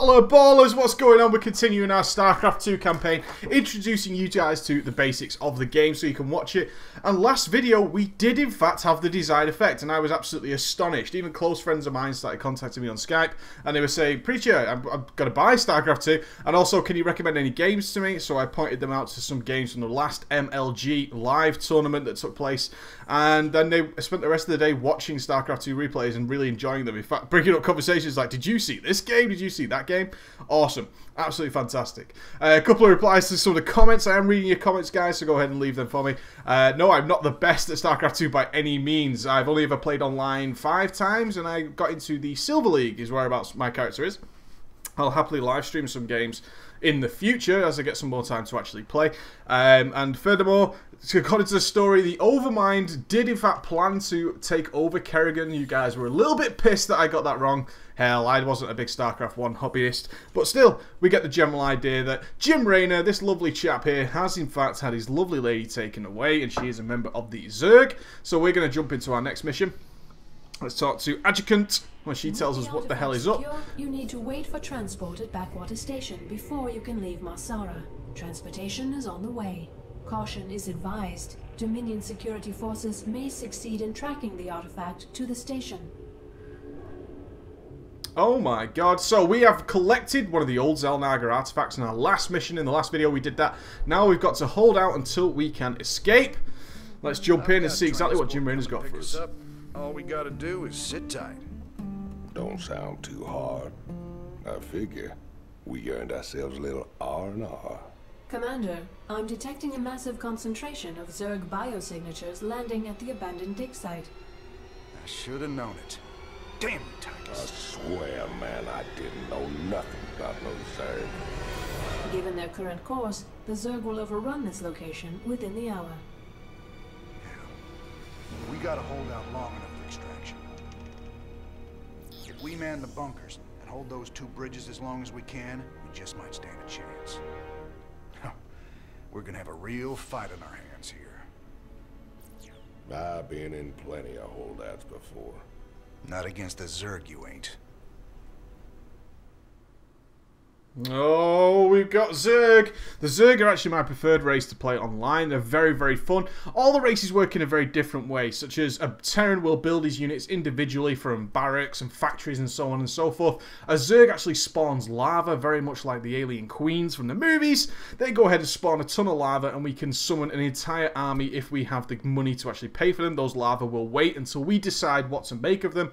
Battler Ballers, what's going on? We're continuing our Starcraft 2 campaign, introducing you guys to the basics of the game so you can watch it. And last video, we did in fact have the desired effect, and I was absolutely astonished. Even close friends of mine started contacting me on Skype, and they were saying, Preacher, I'm going to buy Starcraft 2, and also, can you recommend any games to me? So I pointed them out to some games from the last MLG live tournament that took place, and then they spent the rest of the day watching Starcraft 2 replays and really enjoying them. In fact, bringing up conversations like, did you see this game? Did you see that game? Awesome. Absolutely fantastic. A couple of replies to some of the comments. I am reading your comments, guys, so go ahead and leave them for me. No, I'm not the best at StarCraft 2 by any means. I've only ever played online 5 times, and I got into the Silver League, is whereabouts my character is. I'll happily live stream some games in the future as I get some more time to actually play. And furthermore, according to the story, the Overmind did in fact plan to take over Kerrigan. You guys were a little bit pissed that I got that wrong. Hell, I wasn't a big StarCraft 1 hobbyist. But still, we get the general idea that Jim Raynor, this lovely chap here, has in fact had his lovely lady taken away, and she is a member of the Zerg. So we're going to jump into our next mission. Let's talk to Adjutant when she tells us what the hell is up. You need to wait for transport at Backwater Station before you can leave Marsara. Transportation is on the way. Caution is advised. Dominion security forces may succeed in tracking the artifact to the station. Oh my god, so we have collected one of the old Xel'Naga artifacts in our last mission. In the last video we did that. Now we've got to hold out until we can escape. Let's jump in and see exactly what Jim Raynor's got for us. All we gotta do is sit tight. Don't sound too hard. I figure we earned ourselves a little R&R. Commander, I'm detecting a massive concentration of Zerg biosignatures landing at the abandoned dig site. I should have known it. Damn you, I Tigers. swear, man, I didn't know nothing about no Zerg. Given their current course, the Zerg will overrun this location within the hour. We gotta hold out long enough for extraction. If we man the bunkers and hold those 2 bridges as long as we can, we just might stand a chance. We're gonna have a real fight on our hands here. I've been in plenty of holdouts before. Not against the Zerg, you ain't. Oh, we've got Zerg. The Zerg are actually my preferred race to play online. They're very, very fun. All the races work in a very different way, such as a Terran will build his units individually from barracks and factories and so on and so forth. A Zerg actually spawns lava, very much like the alien queens from the movies. They go ahead and spawn a ton of lava, and we can summon an entire army if we have the money to actually pay for them. Those lava will wait until we decide what to make of them.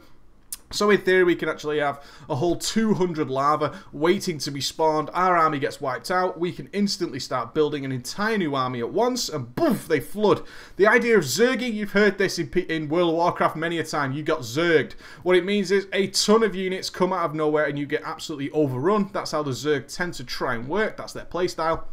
So in theory, we can actually have a whole 200 lava waiting to be spawned. Our army gets wiped out. We can instantly start building an entire new army at once, and poof, they flood. The idea of zerging, you've heard this in World of Warcraft many a time. You got zerged. What it means is a ton of units come out of nowhere and you get absolutely overrun. That's how the Zerg tend to try and work. That's their playstyle.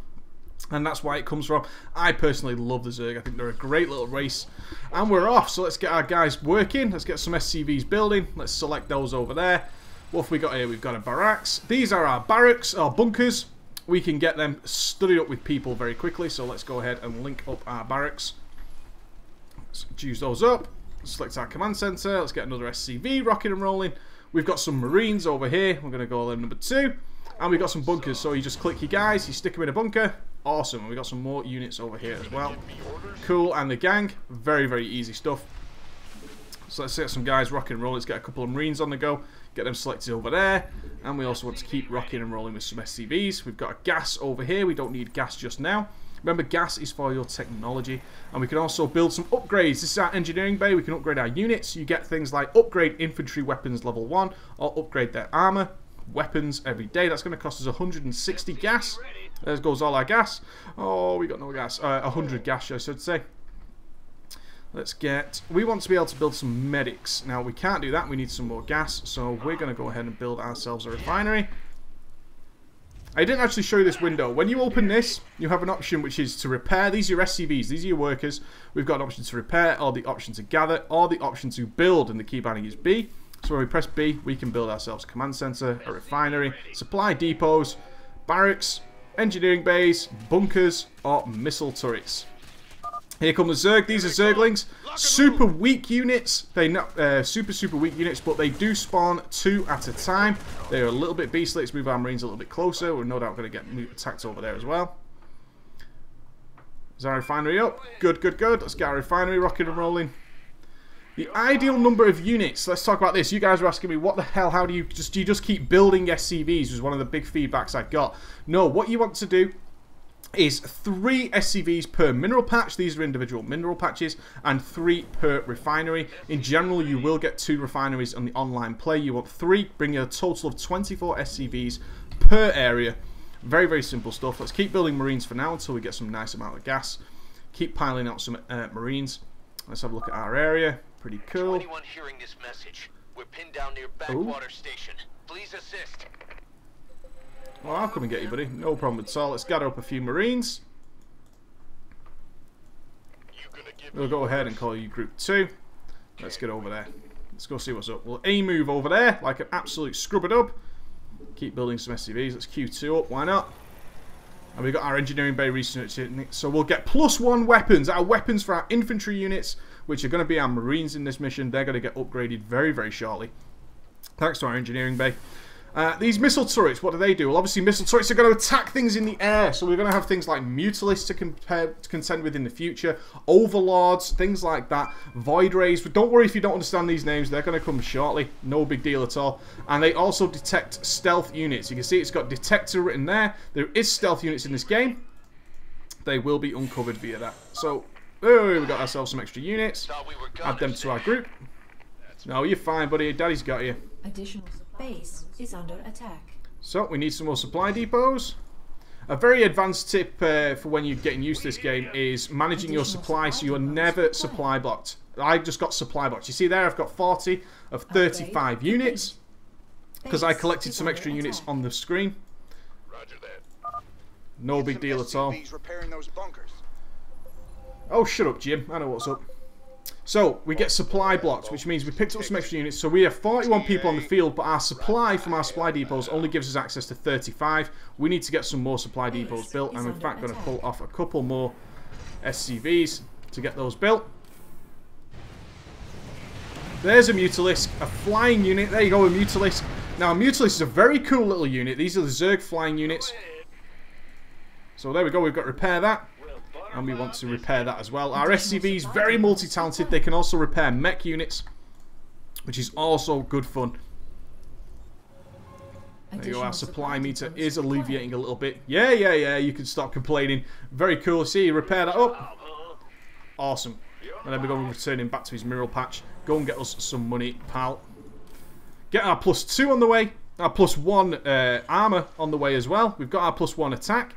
And that's why it comes from. I personally love the Zerg. I think they're a great little race. And we're off. So let's get our guys working. Let's get some SCVs building. Let's select those over there. What have we got here? We've got a barracks. These are our barracks, our bunkers. We can get them studied up with people very quickly. So let's go ahead and link up our barracks. Let's use those up. Select our command center. Let's get another SCV rocking and rolling. We've got some Marines over here. We're going to go number 2. And we've got some bunkers. So you just click your guys. You stick them in a bunker. Awesome. And we've got some more units over here as well. Cool. And the gang. Very, very easy stuff. So let's get some guys rocking and rolling. Let's get a couple of Marines on the go. Get them selected over there. And we also want to keep rocking and rolling with some SCVs. We've got a gas over here. We don't need gas just now. Remember, gas is for your technology. And we can also build some upgrades. This is our engineering bay. We can upgrade our units. You get things like upgrade infantry weapons level 1 or upgrade their armor. Weapons every day. That's going to cost us 160 gas. There goes all our gas. Oh, we got no gas. 100 gas, I should say. Let's get... We want to be able to build some medics. Now, we can't do that. We need some more gas. So we're going to go ahead and build ourselves a refinery. I didn't actually show you this window. When you open this, you have an option which is to repair. These are your SCVs. These are your workers. We've got an option to repair, or the option to gather, or the option to build. And the key binding is B. So when we press B, we can build ourselves a command center, a refinery, supply depots, barracks, engineering bays, bunkers, or missile turrets. Here come the Zerg. These are Zerglings. Super weak units. They're not super weak units, but they do spawn 2 at a time. They're a little bit beastly. Let's move our Marines a little bit closer. We're no doubt going to get attacked over there as well. Is our refinery up? Good, good, good. Let's get our refinery rocking and rolling. The ideal number of units. Let's talk about this. You guys were asking me, what the hell? How do you just keep building SCVs? Was one of the big feedbacks I got. No, what you want to do is 3 SCVs per mineral patch. These are individual mineral patches, and 3 per refinery. In general, you will get 2 refineries on the online play. You want 3, bringing a total of 24 SCVs per area. Very, very simple stuff. Let's keep building Marines for now until we get some nice amount of gas. Keep piling out some Marines. Let's have a look at our area. Pretty cool. Anyone hearing this message? We're pinned down near Backwater Station. Please assist. Well, I'll come and get you, buddy. No problem at all. Let's gather up a few Marines. We'll go ahead and call you Group 2. Let's get over there. Let's go see what's up. We'll move over there like an absolute scrub-a-dub. Keep building some SCVs. Let's Q2 up. Why not? And we've got our engineering bay research in it. So we'll get +1 weapons. Our weapons for our infantry units, which are going to be our Marines in this mission. They're going to get upgraded very, very shortly. Thanks to our engineering bay. These missile turrets, what do? Well, obviously missile turrets are going to attack things in the air. So we're going to have things like Mutalisks to contend with in the future. Overlords, things like that. Void Rays. But don't worry if you don't understand these names. They're going to come shortly. No big deal at all. And they also detect stealth units. You can see it's got detector written there. There is stealth units in this game. They will be uncovered via that. So, oh, we got ourselves some extra units. Add them to our group. No, you're fine, buddy. Daddy's got you. Additional base is under attack. So, we need some more supply depots. A very advanced tip for when you're getting used to this game is managing your supply so you're never supply blocked. I just got supply blocked. You see there, I've got 40 of 35 units because I collected some extra units on the screen. No big deal at all. Oh, shut up, Jim. I know what's up. So, we get supply blocked, which means we picked up some extra units. So, we have 41 people on the field, but our supply from our supply depots only gives us access to 35. We need to get some more supply depots built. I'm, in fact, going to pull off a couple more SCVs to get those built. There's a Mutalisk, a flying unit. There you go, a Mutalisk. Now, a Mutalisk is a very cool little unit. These are the Zerg flying units. So, there we go. We've got to repair that. And we want to repair that as well. Our SCVs, very multi-talented. They can also repair mech units, which is also good fun. There you go. Our supply meter is alleviating a little bit. Yeah. You can stop complaining. Very cool. See, repair that up. Awesome. And then we're going to return him back to his mineral patch. Go and get us some money, pal. Get our +2 on the way. Our +1 armor on the way as well. We've got our +1 attack.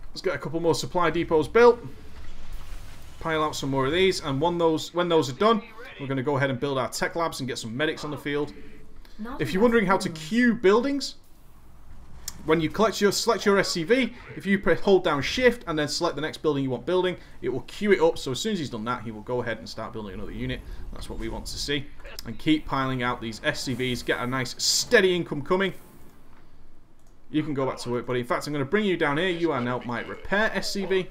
Let's get a couple more supply depots built. Pile out some more of these, and when those are done, we're going to go ahead and build our tech labs and get some medics on the field. If you're wondering how to queue buildings, when you select your SCV, if you hold down Shift and then select the next building you want building, it will queue it up. So as soon as he's done that, he will go ahead and start building another unit. That's what we want to see. And keep piling out these SCVs, get a nice steady income coming. You can go back to work, buddy. In fact, I'm going to bring you down here. You are now my repair SCV.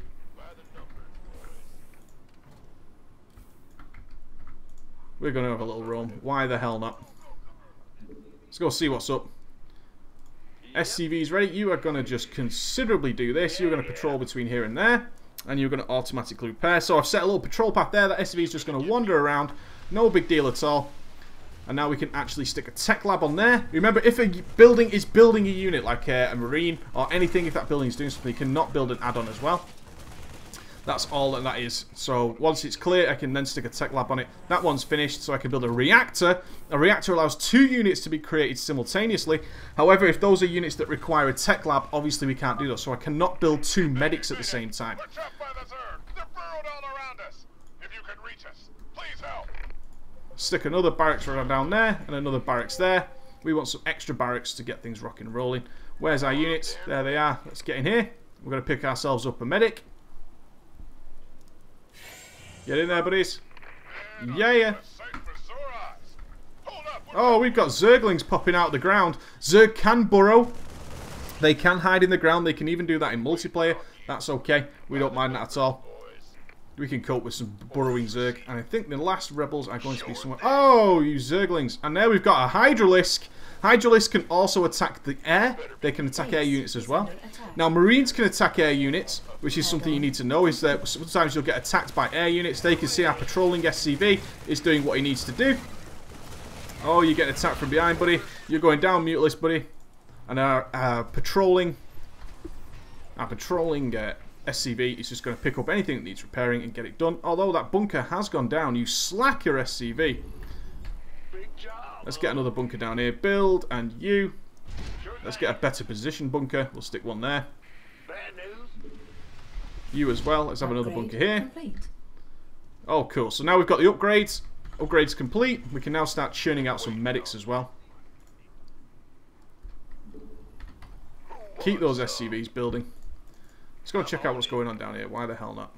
We're going to have a little roam. Why the hell not? Let's go see what's up. SCV's ready. You are going to just considerably do this. You're going to patrol between here and there. And you're going to automatically repair. So I've set a little patrol path there. That SCV is just going to wander around. No big deal at all. And now we can actually stick a tech lab on there. Remember, if a building is building a unit, like a marine or anything, if that building is doing something, you cannot build an add-on as well. That's all that is. So once it's clear, I can then stick a tech lab on it. That one's finished, so I can build a reactor. A reactor allows 2 units to be created simultaneously. However, if those are units that require a tech lab, obviously we can't do that. So I cannot build 2 medics at the same time. Stick another barracks right down there and another barracks there. We want some extra barracks to get things rocking and rolling. Where's our units? There they are. Let's get in here. We're going to pick ourselves up a medic. Get in there, buddies. Yeah. Oh, we've got Zerglings popping out of the ground. Zerg can burrow. They can hide in the ground. They can even do that in multiplayer. That's okay. We don't mind that at all. We can cope with some burrowing Zerg. And I think the last rebels are going to be somewhere... Oh, you Zerglings. And there we've got a Hydralisk. Hydralisk can also attack the air. They can attack air units as well. Now, Marines can attack air units, which is something you need to know, is that sometimes you'll get attacked by air units. They can see our patrolling SCV is doing what he needs to do. Oh, you're getting attacked from behind, buddy. You're going down, Mutalist, buddy. And our patrolling SCV is just going to pick up anything that needs repairing and get it done. Although that bunker has gone down, you slacker SCV. Let's get another bunker down here. Build, and you. Let's get a better position bunker. We'll stick one there. You as well. Let's have another bunker here. Oh, cool. So now we've got the upgrades. Upgrades complete. We can now start churning out some medics as well. Keep those SCVs building. Let's go check out what's going on down here. Why the hell not?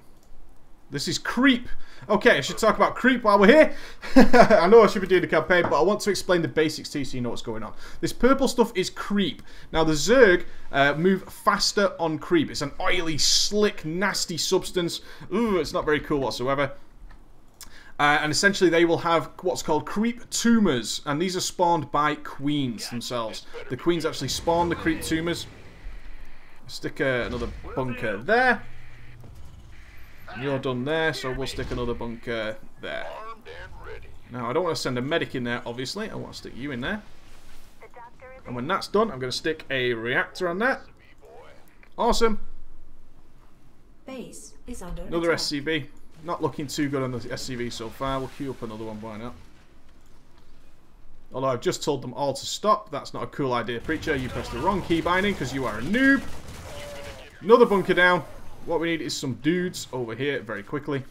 This is creep. Okay, I should talk about creep while we're here. I know I should be doing the campaign, but I want to explain the basics to you so you know what's going on. This purple stuff is creep. Now, the Zerg move faster on creep. It's an oily, slick, nasty substance. Ooh, it's not very cool whatsoever. And essentially, they will have what's called creep tumors. And these are spawned by queens themselves. The queens actually spawn the creep tumors. Stick another bunker there. You're done there, so we'll stick another bunker there. Now, I don't want to send a medic in there, obviously. I want to stick you in there. And when that's done, I'm going to stick a reactor on that. Awesome. Base is under Another attack. SCV. Not looking too good on the SCV so far. We'll queue up another one, why not? Although I've just told them all to stop. That's not a cool idea, Preacher. You pressed the wrong key binding because you are a noob. Another bunker down. What we need is some dudes over here very quickly.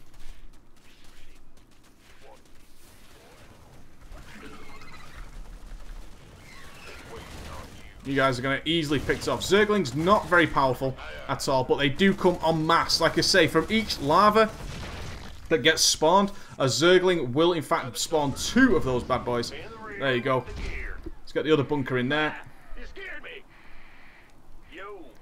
You guys are going to easily pick off. Zerglings, not very powerful at all, but they do come en masse. Like I say, from each lava that gets spawned, a Zergling will in fact spawn 2 of those bad boys. There you go. Let's get the other bunker in there.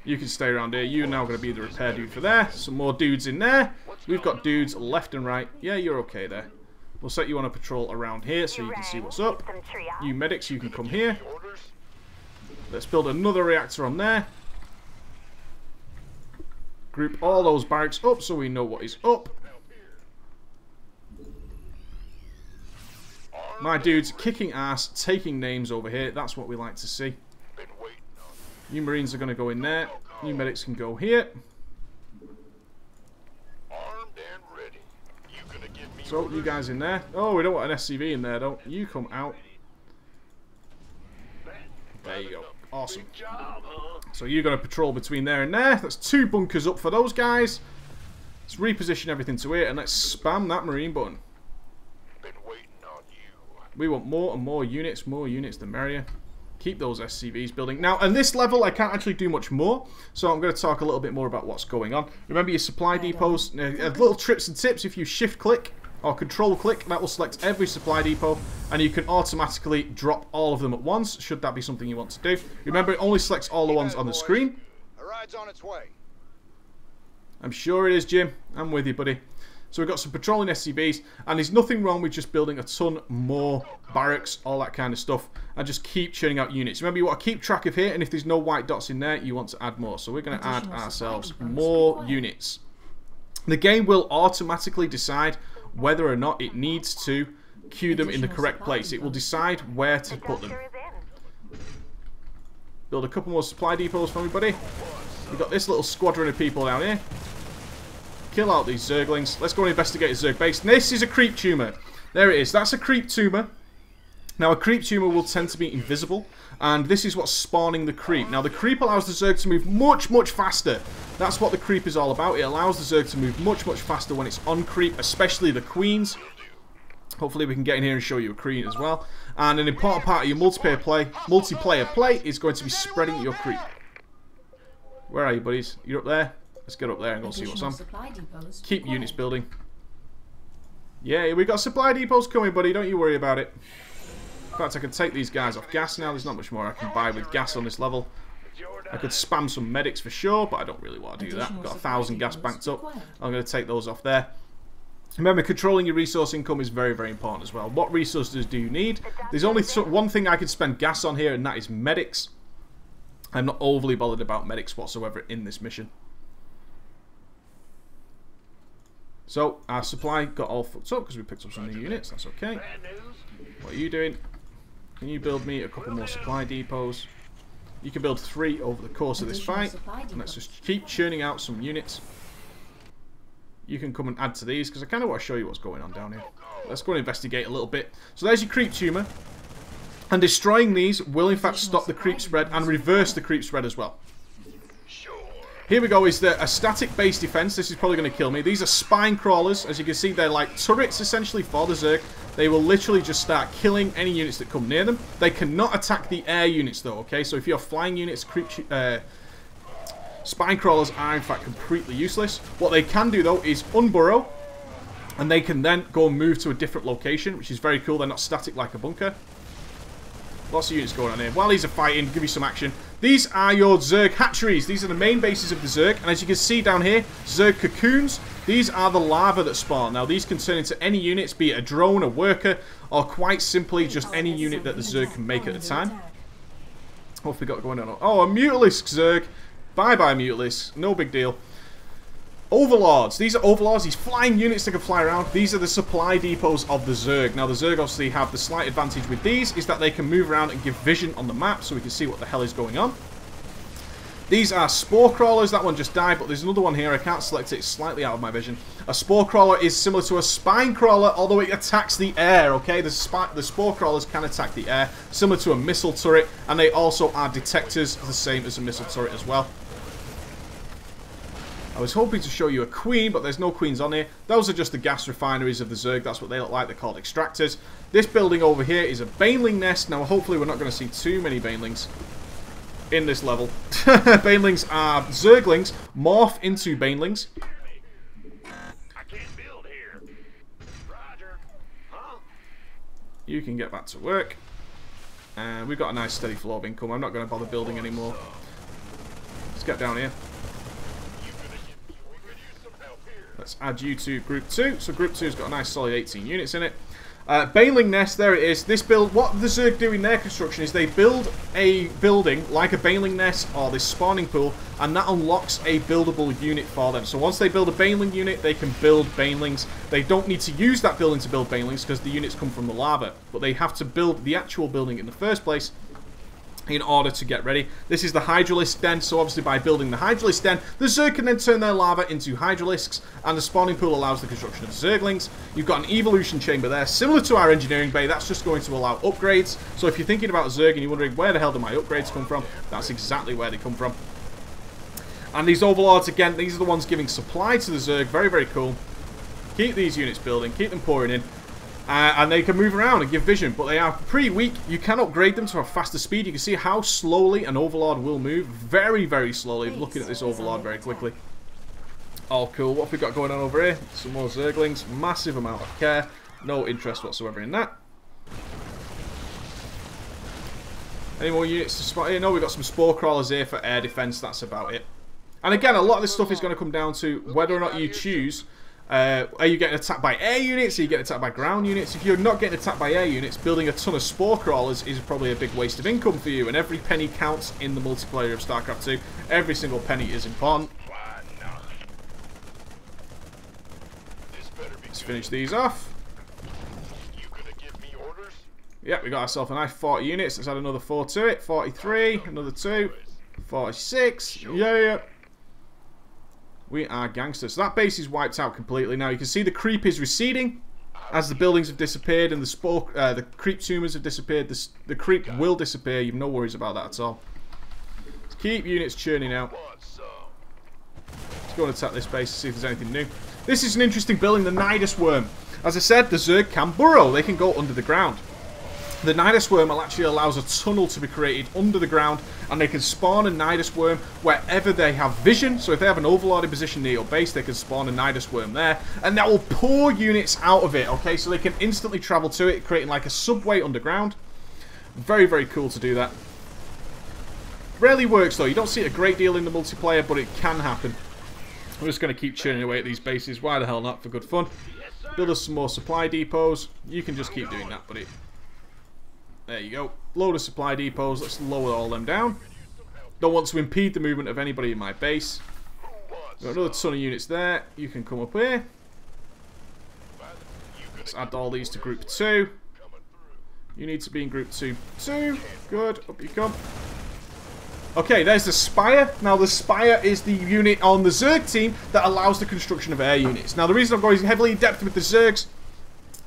You can stay around here. You're now going to be the repair dude for there. Some more dudes in there. We've got dudes left and right. Yeah, you're okay there. We'll set you on a patrol around here so you can see what's up. You medics, you can come here. Let's build another reactor on there. Group all those barracks up so we know what is up. My dude's kicking ass, taking names over here. That's what we like to see. You Marines are going to go in there. You medics can go here. So, you guys in there. Oh, we don't want an SCV in there, don't you? Come out. There you go. Awesome. So, you're going to patrol between there and there. That's 2 bunkers up for those guys. Let's reposition everything to here and let's spam that Marine button. We want more and more units the merrier. Keep those SCVs building. Now, on this level, I can't actually do much more, so I'm going to talk a little bit more about what's going on. Remember your supply depots. Little trips and tips. If you shift-click or control-click, that will select every supply depot, and you can automatically drop all of them at once, should that be something you want to do. Remember, it only selects all the ones on the screen. The ride's on its way. I'm sure it is, Jim. I'm with you, buddy. So we've got some patrolling SCVs, and there's nothing wrong with just building a ton more barracks, all that kind of stuff, and just keep churning out units. Remember, you want to keep track of here, and if there's no white dots in there, you want to add more. So we're going to add ourselves more units. The game will automatically decide whether or not it needs to queue them in the correct place. It will decide where to put them. Build a couple more supply depots for me, buddy. We've got this little squadron of people down here. Kill out these Zerglings. Let's go and investigate a Zerg base. This is a creep tumor. There it is. That's a creep tumor. Now, a creep tumor will tend to be invisible, and this is what's spawning the creep. Now, the creep allows the Zerg to move much, much faster. That's what the creep is all about. It allows the Zerg to move much, much faster when it's on creep, especially the queens. Hopefully, we can get in here and show you a queen as well. And an important part of your multiplayer play is going to be spreading your creep. Where are you, buddies? You're up there? Let's get up there and go see what's on. Keep units building. Yeah, we got supply depots coming, buddy. Don't you worry about it. In fact, I can take these guys off gas now. There's not much more I can buy with gas on this level. I could spam some medics for sure, but I don't really want to do that. I've got 1,000 gas banked up. I'm going to take those off there. Remember, controlling your resource income is very, very important as well. What resources do you need? There's only one thing I could spend gas on here, and that is medics. I'm not overly bothered about medics whatsoever in this mission. So, our supply got all fucked up because we picked up some new units. That's okay. What are you doing? Can you build me a couple more supply depots? You can build 3 over the course of this fight. And let's just keep churning out some units. You can come and add to these because I kind of want to show you what's going on down here. Let's go and investigate a little bit. So there's your creep tumor. And destroying these will in fact stop the creep spread and reverse the creep spread as well. Here we go, is a static base defense. This is probably going to kill me. These are spine crawlers. As you can see, they're like turrets essentially for the Zerg. They will literally just start killing any units that come near them. They cannot attack the air units though, okay? So if you're flying units, spine crawlers are in fact completely useless. What they can do though is unburrow. And they can then go and move to a different location, which is very cool. They're not static like a bunker. Lots of units going on here. While these are fighting, give you some action. These are your Zerg hatcheries. These are the main bases of the Zerg. And as you can see down here, Zerg cocoons. These are the larvae that spawn. Now, these can turn into any units, be it a drone, a worker, or quite simply just any unit that the Zerg can make at a time. What have we got going on? Oh, a Mutalisk Zerg. Bye-bye, Mutalisk. No big deal. Overlords. These are Overlords. These flying units that can fly around. These are the supply depots of the Zerg. Now, the Zerg obviously have the slight advantage with these is that they can move around and give vision on the map so we can see what the hell is going on. These are Spore Crawlers. That one just died, but there's another one here. I can't select it. It's slightly out of my vision. A Spore Crawler is similar to a Spine Crawler, although it attacks the air, okay? The Spore Crawlers can attack the air, similar to a missile turret, and they also are detectors, the same as a missile turret as well. I was hoping to show you a queen, but there's no queens on here. Those are just the gas refineries of the Zerg. That's what they look like. They're called extractors. This building over here is a Baneling nest. Now, hopefully we're not going to see too many Banelings in this level. Banelings are Zerglings morph into Banelings. I can't build here. Roger. Huh? You can get back to work. And we've got a nice steady flow of income. I'm not going to bother building anymore. Let's get down here. Let's add you to Group 2. So Group 2's got a nice solid 18 units in it. Baneling Nest, there it is. This build, what the Zerg do in their construction is they build a building like a Baneling Nest or this spawning pool, and that unlocks a buildable unit for them. So once they build a Baneling unit, they can build Banelings. They don't need to use that building to build Banelings because the units come from the lava, but they have to build the actual building in the first place in order to get ready. This is the Hydralisk Den, so obviously by building the Hydralisk Den, the Zerg can then turn their lava into Hydralisks, and the spawning pool allows the construction of Zerglings. You've got an evolution chamber there, similar to our engineering bay. That's just going to allow upgrades. So if you're thinking about Zerg and you're wondering where the hell do my upgrades come from, that's exactly where they come from. And these Overlords, again, these are the ones giving supply to the Zerg. Very, very cool. Keep these units building, keep them pouring in. And they can move around and give vision, but they are pretty weak. You can upgrade them to a faster speed. You can see how slowly an Overlord will move. Very, very slowly. Looking at this Overlord very quickly. Oh, cool. What have we got going on over here? Some more Zerglings. Massive amount of care. No interest whatsoever in that. Any more units to spot here? No, we've got some Spore Crawlers here for air defense. That's about it. And again, a lot of this stuff is going to come down to whether or not you choose... are you getting attacked by air units? Are you getting attacked by ground units? If you're not getting attacked by air units, building a ton of Spore Crawlers is probably a big waste of income for you. And every penny counts in the multiplayer of Starcraft 2. Every single penny is important. Let's finish these off. Yeah, we got ourselves a nice 40 units. Let's add another 4 to it. 43, another 2, 46. Yeah. We are gangsters. So that base is wiped out completely. Now you can see the creep is receding as the buildings have disappeared and the creep tumors have disappeared. The creep will disappear. You've no worries about that at all. Let's keep units churning out. Let's go and attack this base to see if there's anything new. This is an interesting building, the Nidus Worm. As I said, the Zerg can burrow. They can go under the ground. The Nidus Worm actually allows a tunnel to be created under the ground, and they can spawn a Nidus Worm wherever they have vision. So if they have an Overlord in position near your base, they can spawn a Nidus Worm there, and that will pour units out of it, okay? So they can instantly travel to it, creating like a subway underground. Very, very cool to do that. Rarely works though. You don't see it a great deal in the multiplayer, but it can happen. I'm just going to keep churning away at these bases. Why the hell not? For good fun. Build us some more supply depots. You can just keep doing that, buddy. There you go. Load of supply depots. Let's lower all them down. Don't want to impede the movement of anybody in my base. Got another ton of units there. You can come up here. Let's add all these to group 2. You need to be in group 2 too. Good. Up you come. Okay, there's the Spire. Now, the Spire is the unit on the Zerg team that allows the construction of air units. Now, the reason I'm going heavily in depth with the Zergs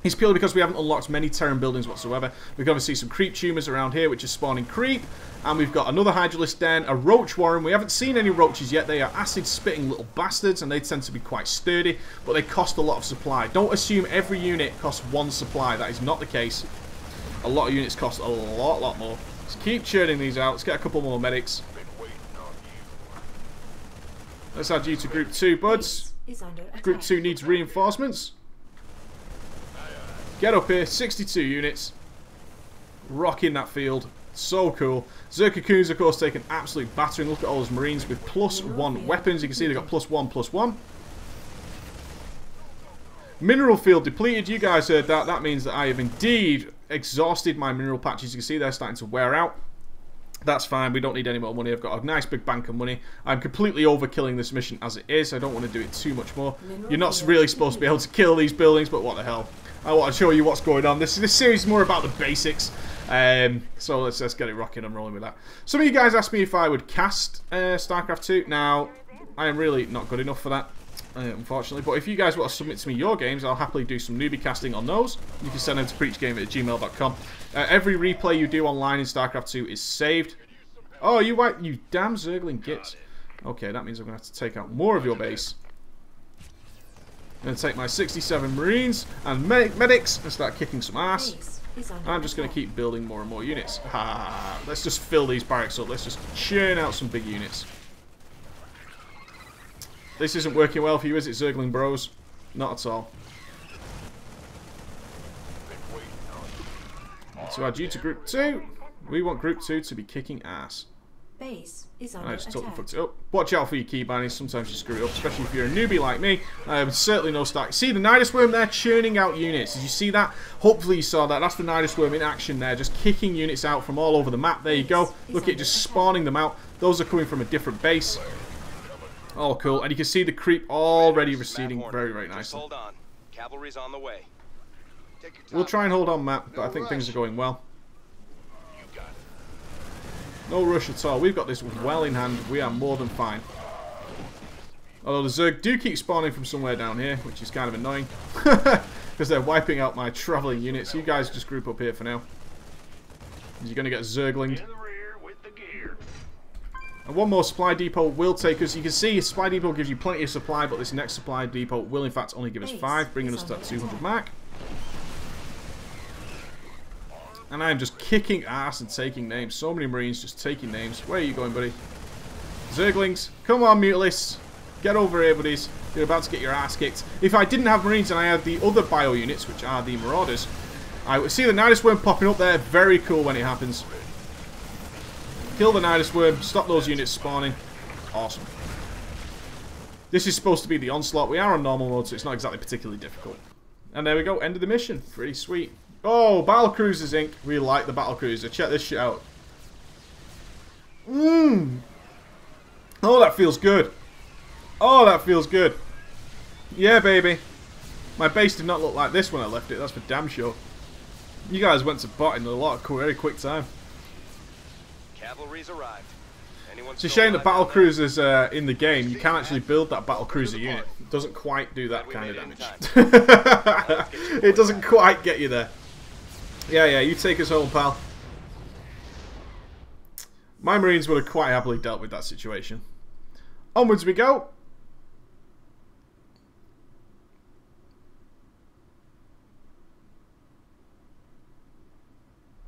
is purely because we haven't unlocked many Terran buildings whatsoever. We've got to see some creep tumors around here, which is spawning creep. And we've got another Hydralisk den, a Roach Warren. We haven't seen any roaches yet. They are acid-spitting little bastards, and they tend to be quite sturdy, but they cost a lot of supply. Don't assume every unit costs 1 supply. That is not the case. A lot of units cost a lot more. Let's keep churning these out. Let's get a couple more medics. Let's add you to group 2, buds. Group 2 needs reinforcements. Get up here. 62 units. Rocking that field. So cool. Zerg Cocoons, of course, take an absolute battering. Look at all those Marines with +1 weapons. You can see they've got +1/+1. Mineral field depleted. You guys heard that. That means that I have indeed exhausted my mineral patches. You can see they're starting to wear out. That's fine. We don't need any more money. I've got a nice big bank of money. I'm completely overkilling this mission as it is. I don't want to do it too much more. You're not really supposed to be able to kill these buildings, but what the hell. I want to show you what's going on. This series is more about the basics. So let's get it rocking. I'm rolling with that. Some of you guys asked me if I would cast Starcraft 2. Now, I am really not good enough for that, unfortunately. But if you guys want to submit to me your games, I'll happily do some newbie casting on those. You can send them to preachgame@gmail.com. Every replay you do online in Starcraft 2 is saved. Oh, you damn Zergling gits. Okay, that means I'm going to have to take out more of your base. I'm going to take my 67 Marines and medics and start kicking some ass. I'm just going to keep building more and more units. Let's just fill these barracks up. Let's just churn out some big units. This isn't working well for you, is it, Zergling bros? Not at all. So add you to group 2. We want group 2 to be kicking ass. Base is under I just totally attack. fucked it up. Watch out for your key bindings. Sometimes you screw it up, especially if you're a newbie like me. Certainly no stack. See the Nidus Worm there churning out units. Did you see that? Hopefully you saw that. That's the Nidus Worm in action there, just kicking units out from all over the map. There you go. Look at it, just spawning them out. Those are coming from a different base. Oh, cool. And you can see the creep already receding very, very nicely. Hold on. Cavalry's on the way. We'll try and hold on, Matt, but I think things are going well. No rush at all. We've got this well in hand. We are more than fine. Although the Zerg do keep spawning from somewhere down here, which is kind of annoying. Because they're wiping out my travelling units. You guys just group up here for now. You're going to get Zerglinged. And one more supply depot will take us. You can see a supply depot gives you plenty of supply, but this next supply depot will in fact only give us 5, bringing us to that 200 mark. And I am just kicking ass and taking names. So many Marines just taking names. Where are you going, buddy? Zerglings, come on, Mutalists. Get over here, buddies. You're about to get your ass kicked. If I didn't have Marines and I had the other bio units, which are the Marauders, I would see the Nidus Worm popping up there. Very cool when it happens. Kill the Nidus Worm. Stop those units spawning. Awesome. This is supposed to be the onslaught. We are on normal mode, so it's not exactly particularly difficult. And there we go. End of the mission. Pretty sweet. Oh, Battle Cruisers Inc. We like the Battle Cruiser. Check this shit out. Oh, that feels good. Oh, that feels good. Yeah, baby. My base did not look like this when I left it. That's for damn sure. You guys went to bot in a very quick time. Cavalry's arrived. It's a shame that Battle Cruisers in the game, you can actually build that Battle Cruiser unit. It doesn't quite do that kind of damage. It doesn't quite get you there. Yeah, you take us home, pal. My Marines would have quite happily dealt with that situation. Onwards we go.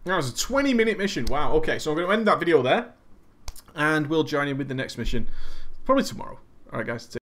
That was a 20-minute mission. Wow, okay, so I'm going to end that video there. And we'll join you with the next mission probably tomorrow. Alright, guys.